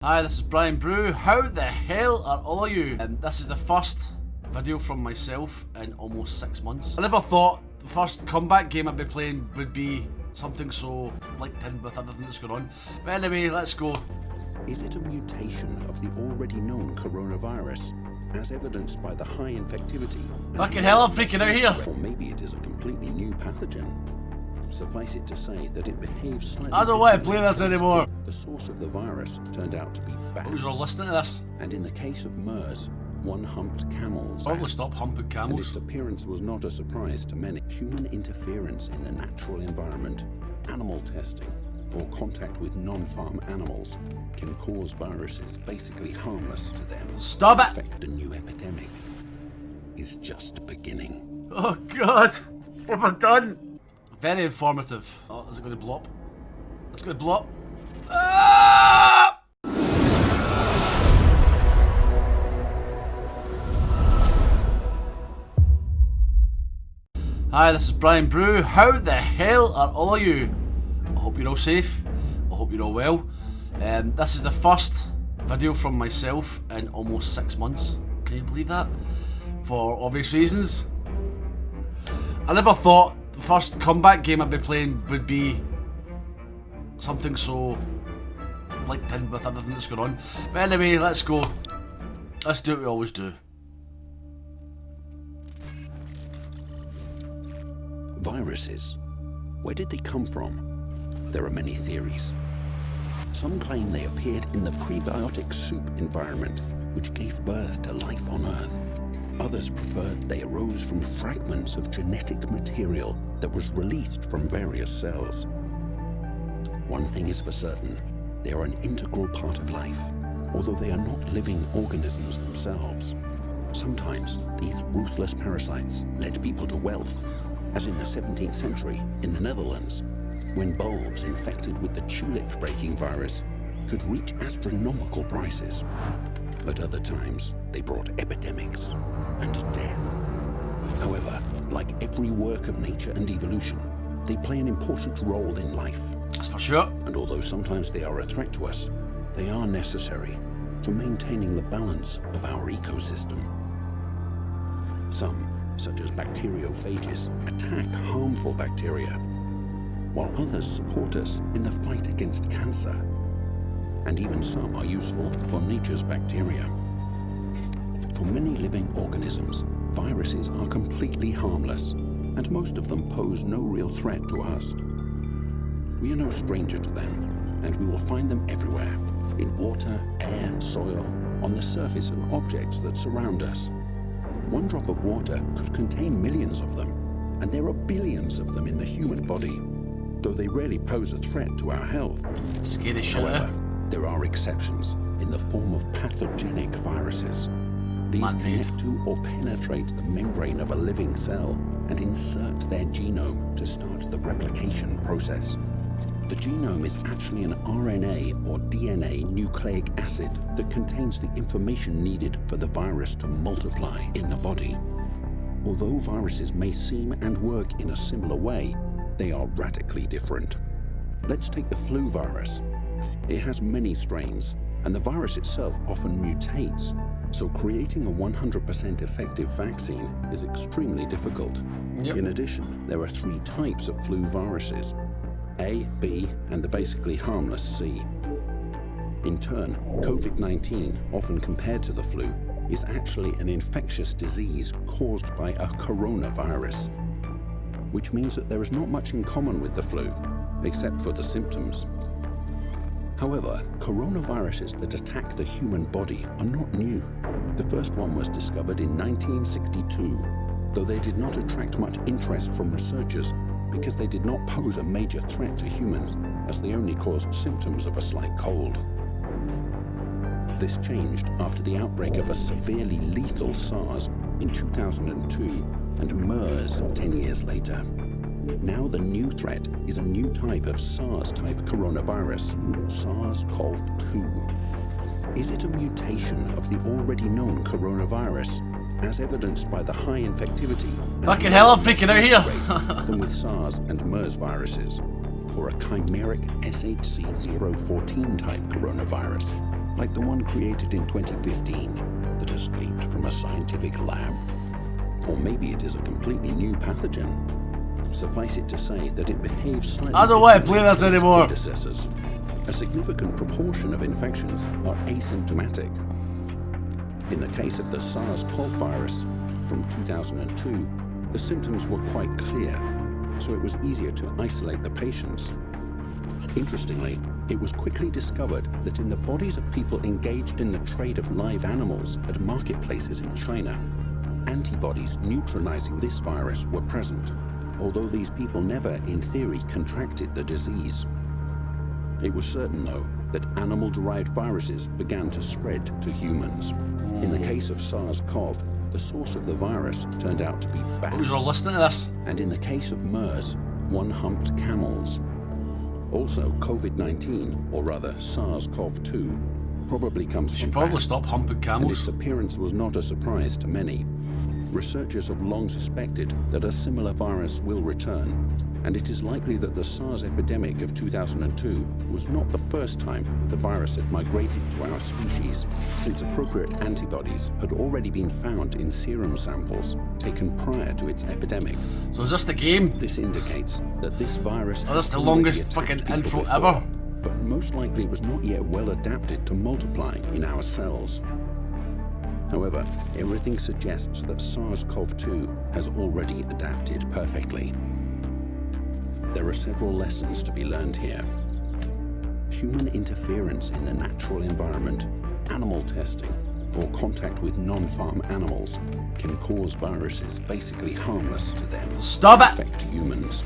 Hi, this is Brian Brew. How the hell are all of you? This is the first video from myself in almost 6 months. I never thought the first comeback game I'd be playing would be something so linked in with everything that's going on. But anyway, let's go. Is it a mutation of the already known coronavirus, as evidenced by the high infectivity? Fucking hell, I'm freaking out here. Or maybe it is a completely new pathogen. Suffice it to say that it behaves slightly I don't want to differently. play this anymore. The source of the virus turned out to be bats. Who's all listening to this? And in the case of MERS, one-humped camels. Probably stop humping And camels. its appearance was not a surprise to many. Human interference in the natural environment, animal testing, or contact with non-farm animals can cause viruses basically harmless to them. Stop it! In fact, the new epidemic is just beginning. Oh god, what have I done? Very informative. Oh, is it going to blow up? It's going to blow up. Ah! Hi, this is Brian Brew. How the hell are all of you? I hope you're all safe. I hope you're all well. This is the first video from myself in almost 6 months. Can you believe that? For obvious reasons. I never thought the first comeback game I'd be playing would be something so linked in with everything that's going on. But anyway, let's go. Let's do what we always do. Viruses. Where did they come from? There are many theories. Some claim they appeared in the prebiotic soup environment, which gave birth to life on Earth. Others preferred they arose from fragments of genetic material that was released from various cells. One thing is for certain, they are an integral part of life, although they are not living organisms themselves. Sometimes these ruthless parasites led people to wealth, as in the 17th century in the Netherlands, when bulbs infected with the tulip-breaking virus could reach astronomical prices. At other times, they brought epidemics and death. However, like every work of nature and evolution, they play an important role in life. That's for sure. And although sometimes they are a threat to us, they are necessary for maintaining the balance of our ecosystem. Some, such as bacteriophages, attack harmful bacteria, while others support us in the fight against cancer. And even some are useful for nature's bacteria. For many living organisms, viruses are completely harmless, and most of them pose no real threat to us. We are no stranger to them, and we will find them everywhere, in water, air, soil, on the surface of objects that surround us. One drop of water could contain millions of them, and there are billions of them in the human body, though they rarely pose a threat to our health. Scary shit. However, there are exceptions in the form of pathogenic viruses. These connect to or penetrate the membrane of a living cell and insert their genome to start the replication process. The genome is actually an RNA or DNA nucleic acid that contains the information needed for the virus to multiply in the body. Although viruses may seem and work in a similar way, they are radically different. Let's take the flu virus. It has many strains, and the virus itself often mutates, so creating a 100% effective vaccine is extremely difficult. Yep. In addition, there are 3 types of flu viruses: A, B, and the basically harmless C. In turn, COVID-19, often compared to the flu, is actually an infectious disease caused by a coronavirus, which means that there is not much in common with the flu, except for the symptoms. However, coronaviruses that attack the human body are not new. The first one was discovered in 1962, though they did not attract much interest from researchers because they did not pose a major threat to humans, as they only caused symptoms of a slight cold. This changed after the outbreak of a severely lethal SARS in 2002 and MERS 10 years later. Now the new threat is a new type of SARS-type coronavirus, SARS-CoV-2. Is it a mutation of the already known coronavirus, as evidenced by the high infectivity Fucking hell, I'm freaking out here. than with SARS and MERS viruses, or a chimeric SHC014 type coronavirus? like the one created in 2015 that escaped from a scientific lab. Or maybe it is a completely new pathogen. Suffice it to say that it behaves slightly I don't want to play differently this from its anymore. predecessors. A significant proportion of infections are asymptomatic. In the case of the SARS-CoV virus from 2002, the symptoms were quite clear, so it was easier to isolate the patients. Interestingly, it was quickly discovered that in the bodies of people engaged in the trade of live animals at marketplaces in China, antibodies neutralizing this virus were present, although these people never, in theory, contracted the disease. It was certain, though, that animal-derived viruses began to spread to humans. In the case of SARS-CoV, the source of the virus turned out to be bats. Who's all listening to this? And in the case of MERS, one-humped camels. Also, COVID-19, or rather SARS-CoV-2, probably comes You from should probably bats, stop humping and camels. its appearance was not a surprise to many. Researchers have long suspected that a similar virus will return, and it is likely that the SARS epidemic of 2002 was not the first time the virus had migrated to our species, since appropriate antibodies had already been found in serum samples taken prior to its epidemic. So is this the game? This indicates that this virus Oh, that's has the already longest attacked fucking people intro before, ever. but most likely it was not yet well adapted to multiply in our cells. However, everything suggests that SARS-CoV-2 has already adapted perfectly. There are several lessons to be learned here. Human interference in the natural environment, animal testing, or contact with non-farm animals can cause viruses basically harmless to them. Stop it! Affect humans.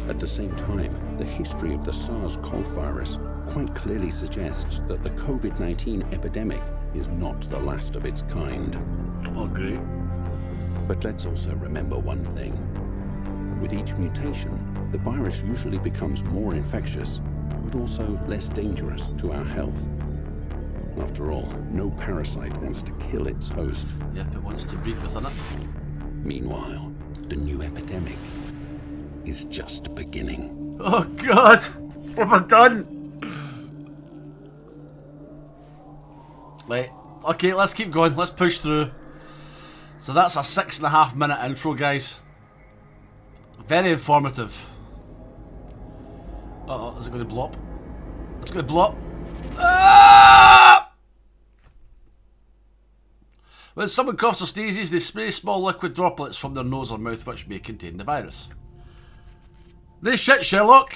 At the same time, the history of the SARS-CoV virus quite clearly suggests that the COVID-19 epidemic is not the last of its kind. Oh, great. But let's also remember one thing. With each mutation, the virus usually becomes more infectious, but also less dangerous to our health. After all, no parasite wants to kill its host. Yep, it wants to breed within it. Meanwhile, the new epidemic is just beginning. Oh, God! What have I done? Right, okay, let's keep going. Let's push through. So that's a 6.5 minute intro, guys. Very informative. Uh-oh, is it going to blow up? It's going to blow up. Ah! When someone coughs or sneezes, they spray small liquid droplets from their nose or mouth which may contain the virus. This shit, Sherlock!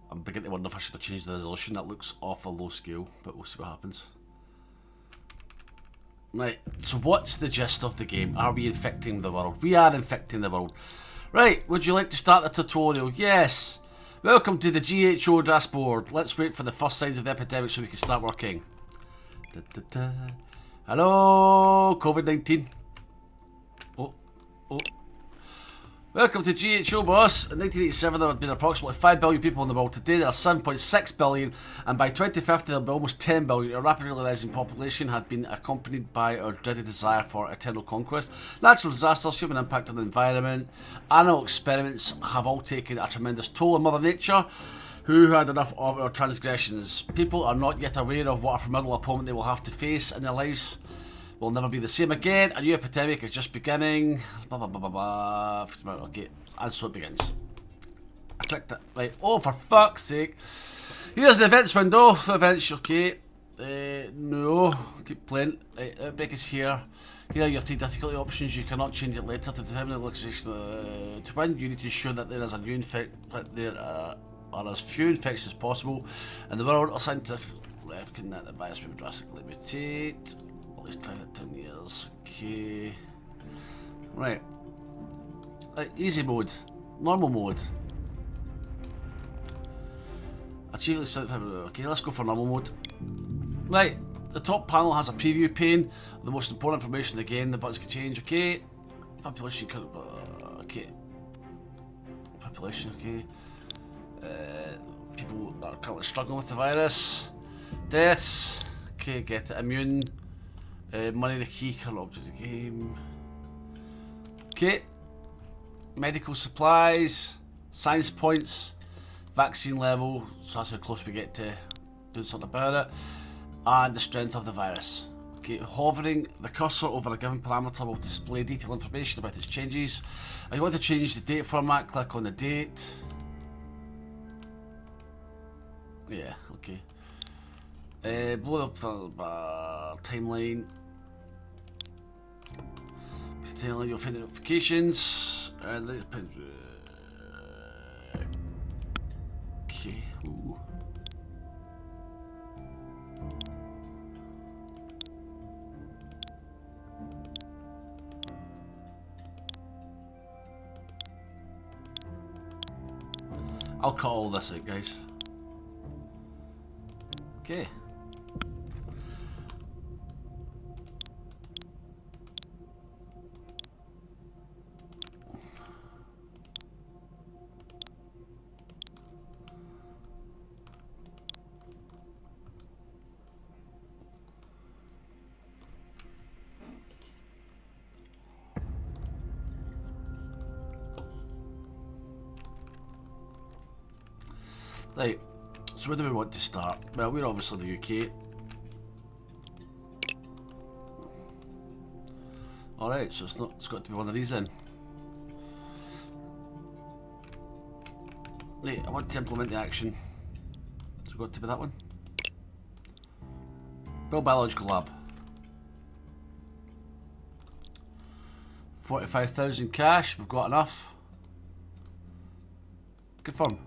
I'm beginning to wonder if I should have changed the resolution. That looks awful low scale, but we'll see what happens. Right, so what's the gist of the game? Are we infecting the world? We are infecting the world. Right, would you like to start the tutorial? Yes! Welcome to the GHO dashboard. Let's wait for the first signs of the epidemic so we can start working. Da, da, da. Hello, COVID-19. Oh, oh. Welcome to GHO, boss. In 1987, there had been approximately 5 billion people in the world. Today, there are 7.6 billion, and by 2050, there will be almost 10 billion. A rapidly rising population had been accompanied by our dreaded desire for eternal conquest. Natural disasters, human impact on the environment, animal experiments have all taken a tremendous toll on Mother Nature, who had enough of our transgressions. People are not yet aware of what a formidable opponent they will have to face in their lives. Will never be the same again. A new epidemic is just beginning. Blah, blah, blah, blah, blah. Okay, and so it begins. I clicked it. Right. Oh, for fuck's sake. Here's the events window. Events, okay. No. Keep playing. Right, outbreak is here. Here are your 3 difficulty options. You cannot change it later to determine the location. To win, you need to ensure that there is a new there are as few infections as possible. In the world, or scientific reckon that the virus will drastically mutate. At least 5 to 10 years. Okay. Right. Easy mode. Normal mode. Achieve the okay, let's go for normal mode. Right. The top panel has a preview pane. The most important information again. The buttons can change. Okay. Population. Okay. Population. Okay. People that are currently struggling with the virus. Deaths. Okay. Get it. Immune. Money the key, current object of the game. Okay, medical supplies, science points, vaccine level, so that's how close we get to doing something about it, and the strength of the virus. Okay, hovering the cursor over a given parameter will display detailed information about its changes. If you want to change the date format, click on the date. Yeah, okay. Blow up the timeline. You'll find the notifications. Okay. Ooh. I'll cut all this out, guys. Okay. Right, so where do we want to start? Well, we're obviously the UK. Alright, so it's got to be one of these then. Right, I want to implement the action. So it's got to be that one. Build biological lab. 45,000 cash, we've got enough. Confirm.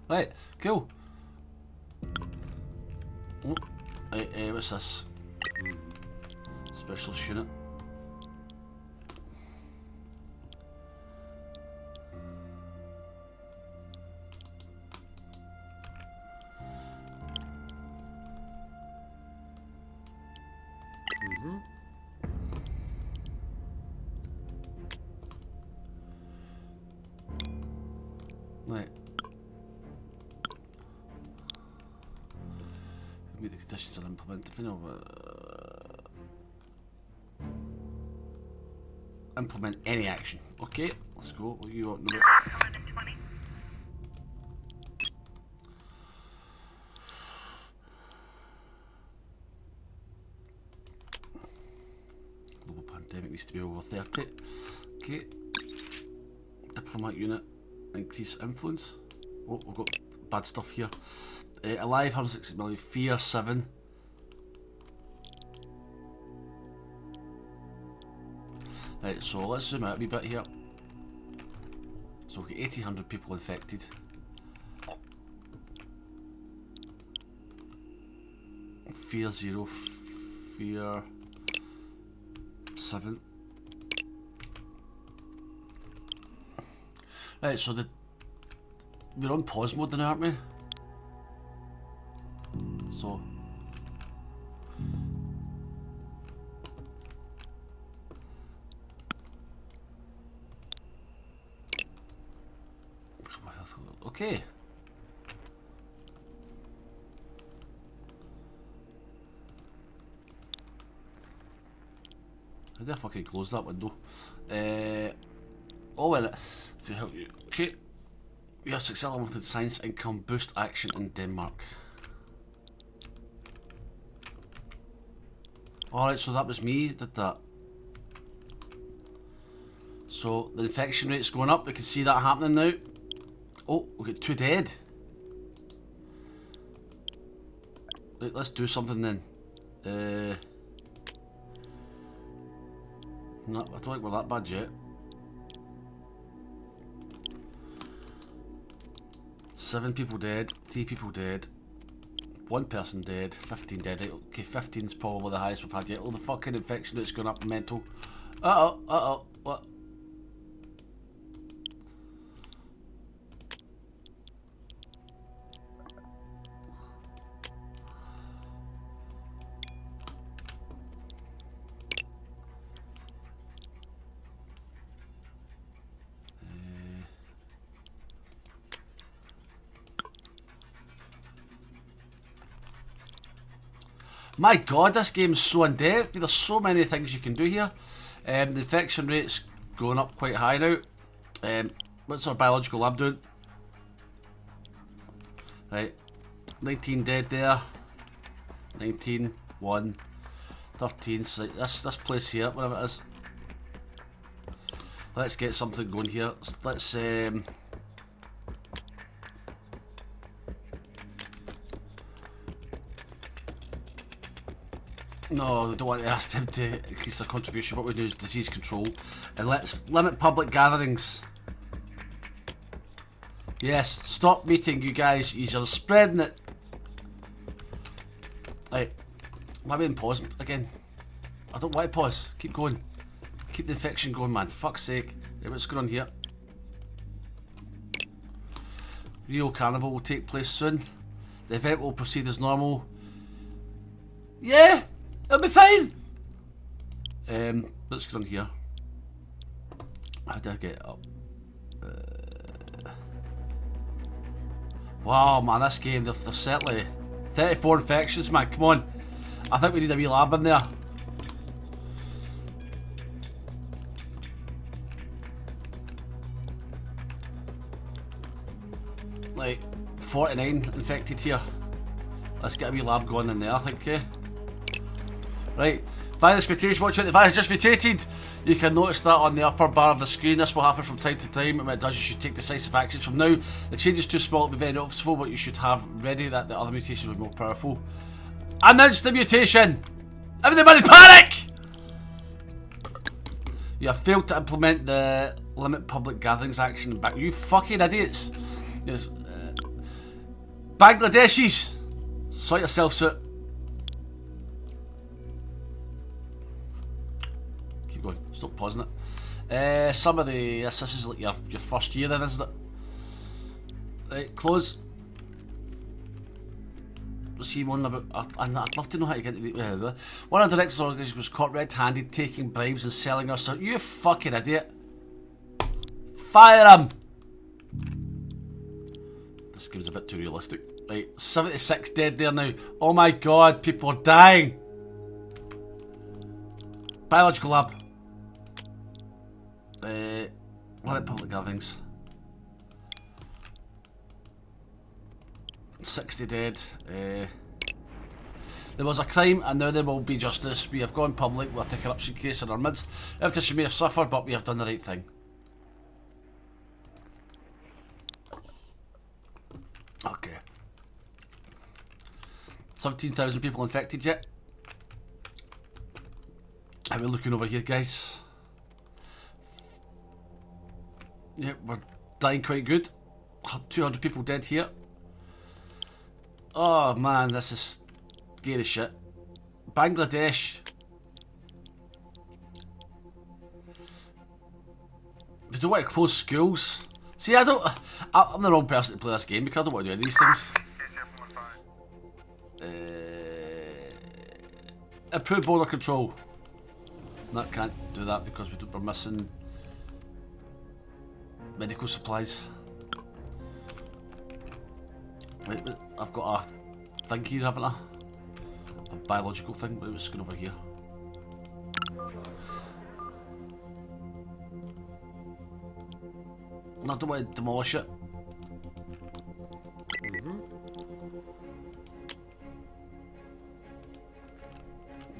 Right, cool. Oh, right, what's this? Specialist unit. Right. Meet the conditions and implement the final. Implement any action. Okay, let's go. What do you want to know? Global pandemic needs to be over 30. Okay. Diplomat unit. Increase influence. Oh, we've got bad stuff here. Alive 160 million. Fear 7. Right, so let's zoom out a wee bit here. So we've got 1,800 people infected. Fear 0. Fear 7. Right, so we're on pause mode now, aren't we? So okay. How do I fucking close that window? Oh, in it to help you. Okay. We have successful with science income boost action in Denmark. Alright, so that was me that did that. So the infection rate's going up, we can see that happening now. Oh, we got 2 dead. Right, let's do something then. No, I don't think we're that bad yet. 7 people dead, 3 people dead, 1 person dead, 15 dead. Right, okay, 15's probably the highest we've had yet. Oh, the fucking infection rate's going up mental. Uh-oh, what? My god, this game's so in-depth. There's so many things you can do here. The infection rate's going up quite high now. What's our biological lab doing? Right, 19 dead there. 19, 1, 13. So this place here, whatever it is. Let's get something going here. Let's no, we don't want to ask them to increase their contribution. What we do is disease control. And let's limit public gatherings. Yes, stop meeting, you guys. You're spreading it. Right, let me pause again. I don't want to pause. Keep going. Keep the infection going, man. Fuck's sake. Right, what's going on here? Rio Carnival will take place soon. The event will proceed as normal. Yeah! It'll be fine! What's going on here? How did I get it up? Wow, man, this game, they're certainly 34 infections, man, come on. I think we need a wee lab in there. Like, 49 infected here. Let's get a wee lab going in there, I think, okay? Right, virus mutation, watch out, the virus just mutated! You can notice that on the upper bar of the screen. This will happen from time to time, and when it does, you should take decisive actions. From now, the change is too small to be very noticeable, but you should have ready that the other mutations will be more powerful. Announce the mutation! Everybody panic! You have failed to implement the limit public gatherings action back. You fucking idiots! Yes, Bangladeshis! Sort yourselves out. Keep going, stop pausing it. Some of the, this is like your first year then, isn't it? Right, close. See one about, I'd love to know how to get into the, one of the directors of the organisation was caught red-handed taking bribes and selling us out. You fucking idiot. Fire him! This game's a bit too realistic. Right, 76 dead there now. Oh my god, people are dying. Biological lab. Limit public gatherings. 60 dead. There was a crime and now there will be justice. We have gone public with a corruption case in our midst. Repetition may have suffered, but we have done the right thing. Okay. 17,000 people infected yet. How are we looking over here, guys? Yep, we're dying quite good. 200 people dead here. Oh man, this is scary shit. Bangladesh. We don't want to close schools. See, I'm the wrong person to play this game because I don't want to do any of these things. Improve border control. No, can't do that because we're missing medical supplies. Right, I've got a thing here, haven't I? A biological thing, but it's going over here. No, I don't want to demolish it.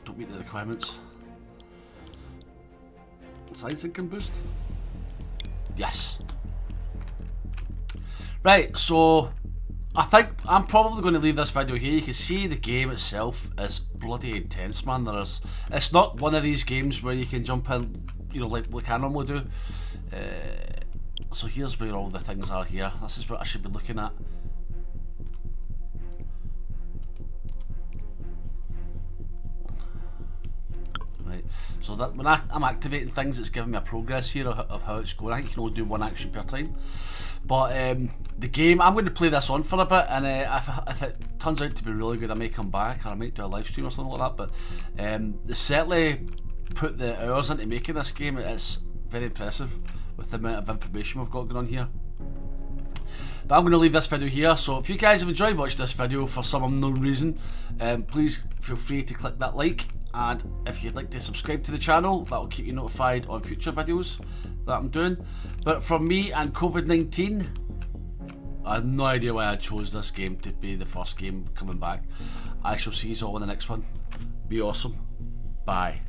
Don't meet the requirements. Science can boost. Yes. Right, so I think I'm probably going to leave this video here. You can see the game itself is bloody intense, man. It's not one of these games where you can jump in, you know, like I normally do. So here's where all the things are here. This is what I should be looking at. Right, so that when I'm activating things, it's giving me a progress here of how it's going. I think you can only do one action per time. But the game, I'm going to play this on for a bit, and if it turns out to be really good, I may come back, or I might do a live stream or something like that. But they certainly put the hours into making this game. It's very impressive with the amount of information we've got going on here. But I'm going to leave this video here, so if you guys have enjoyed watching this video for some unknown reason, please feel free to click that like and if you'd like to subscribe to the channel, that will keep you notified on future videos that I'm doing. But from me and COVID-19, I have no idea why I chose this game to be the first game coming back. I shall see you all in the next one. Be awesome. Bye.